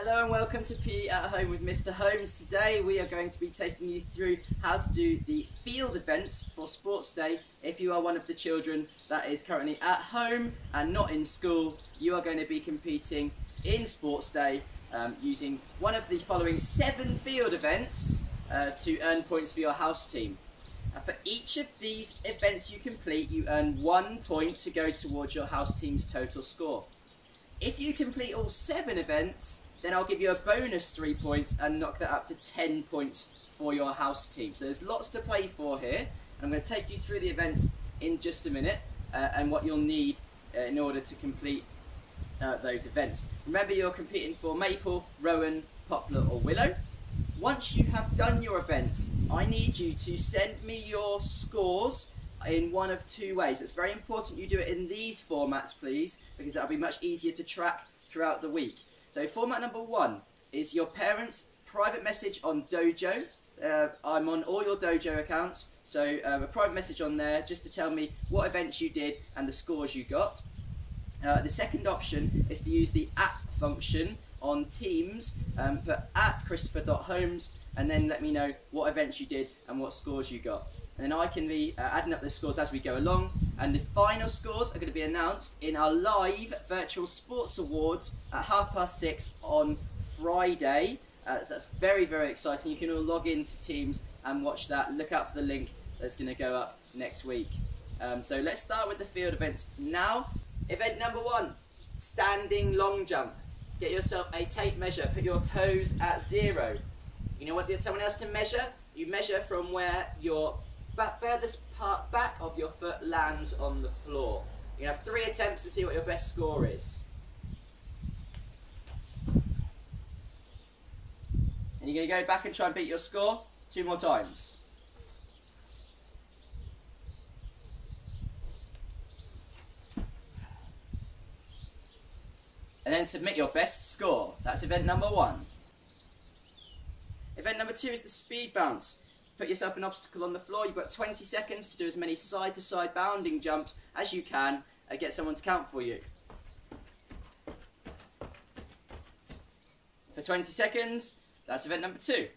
Hello and welcome to PE at Home with Mr. Holmes. Today we are going to be taking you through how to do the field events for Sports Day. If you are one of the children that is currently at home and not in school, you are going to be competing in Sports Day using one of the following 7 field events to earn points for your house team. For each of these events you complete, you earn 1 point to go towards your house team's total score. If you complete all 7 events, then I'll give you a bonus 3 points and knock that up to 10 points for your house team. So there's lots to play for here. I'm going to take you through the events in just a minute and what you'll need in order to complete those events. Remember, you're competing for Maple, Rowan, Poplar or Willow. Once you have done your events, I need you to send me your scores in one of 2 ways. It's very important you do it in these formats, please, because that'll be much easier to track throughout the week. So format number 1 is your parents' private message on Dojo. I'm on all your Dojo accounts, so a private message on there just to tell me what events you did and the scores you got. The second option is to use the @ function on Teams, put @Christopher.Holmes, and then let me know what events you did and what scores you got. And then I can be adding up the scores as we go along, and the final scores are going to be announced in our live virtual sports awards at 6:30 on Friday. That's very, very exciting. You can all log into Teams and watch that. Look out for the link that's going to go up next week. So let's start with the field events now. Event number 1, standing long jump. Get yourself a tape measure. Put your toes at 0. You know what? There's someone else to measure. You measure from where your furthest part back of your foot lands on the floor. You have 3 attempts to see what your best score is. And you're going to go back and try and beat your score 2 more times. And then submit your best score. That's event number 1. Event number 2 is the speed bounce. Put yourself an obstacle on the floor. You've got 20 seconds to do as many side-to-side bounding jumps as you can and get someone to count for you. For 20 seconds, that's event number 2.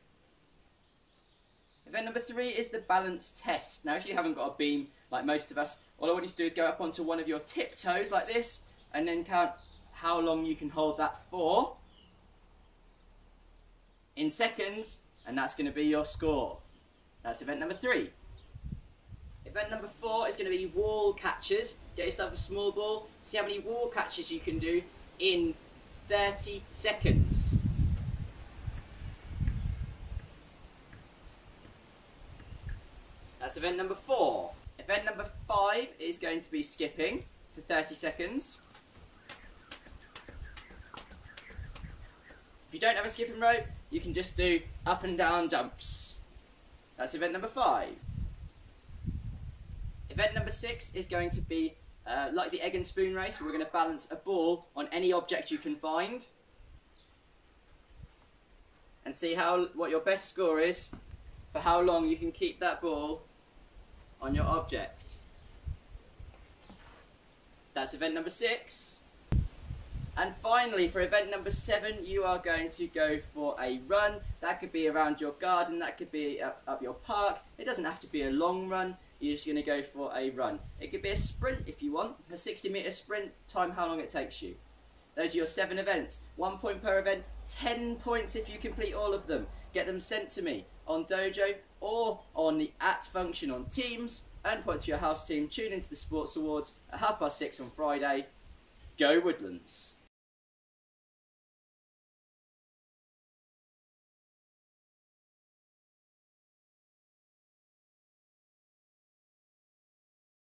Event number 3 is the balance test. Now, if you haven't got a beam like most of us, all I want you to do is go up onto one of your tiptoes like this and then count how long you can hold that for in seconds, and that's going to be your score. That's event number 3. Event number 4 is going to be wall catches. Get yourself a small ball. See how many wall catches you can do in 30 seconds. That's event number 4. Event number 5 is going to be skipping for 30 seconds. If you don't have a skipping rope, you can just do up and down jumps. That's event number 5. Event number 6 is going to be like the egg and spoon race. We're going to balance a ball on any object you can find and see what your best score is for how long you can keep that ball on your object. That's event number 6. And finally, for event number 7, you are going to go for a run. That could be around your garden, that could be up your park. It doesn't have to be a long run, you're just going to go for a run. It could be a sprint if you want, a 60-metre sprint, time how long it takes you. Those are your 7 events. 1 point per event, 10 points if you complete all of them. Get them sent to me on Dojo or on the @ function on Teams. Earn points to your house team. Tune into the Sports Awards at 6:30 on Friday. Go Woodlands!